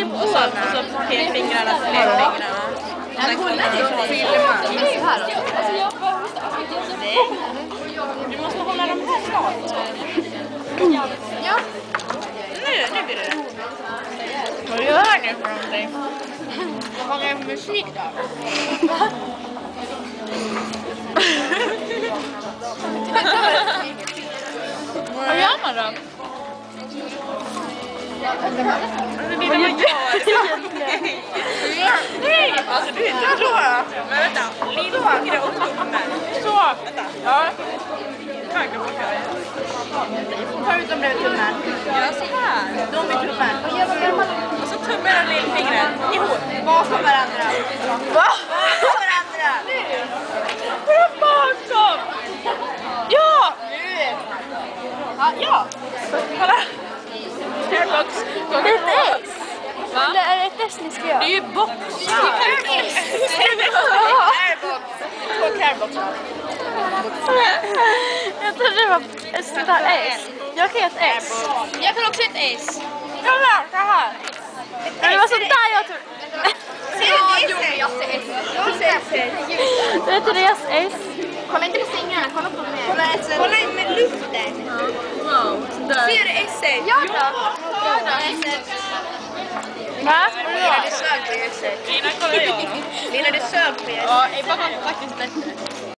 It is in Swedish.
ligger på sådana. Och så pekfingrarna, pekfingrarna. Jag kollar det så filmar. Nej. Du måste hålla dem här klart. Ja. Nu blir det. Vad gör ni för någonting? Vad är musik då? Vad gör man då? Vad gör nej! Alltså du är inte så. Men vänta, lillfingret och tummen. Så. Vänta. Ja. Höger på höger. Ta ut dem bredvid tummen. Ja, så här. De är tummen. Och så tummen och lillfingret ihop. Bakom varandra. Va? Bakom varandra. Hur bakom? Ja! Ja! Kolla! Airbox. Det är ett S. Va? Det är ett S ni ska göra. Det är ju box. Airbox. Två carebox. Jag trodde det var ett sånt här S. Jag kan göra ett S. Jag kan också ett S. Kolla, så här. Men det var sånt där jag trodde. Jag ser S. Jag ser S. Det är inte deras S. Kolla inte på fingrarna, kolla på mig. Kolla in med luften. Wow. Ser du S? Ja då. Va? Lina, du sög på S. Lina, kolla jag. Lina, du sög på S. Ja, Ebba var faktiskt bättre.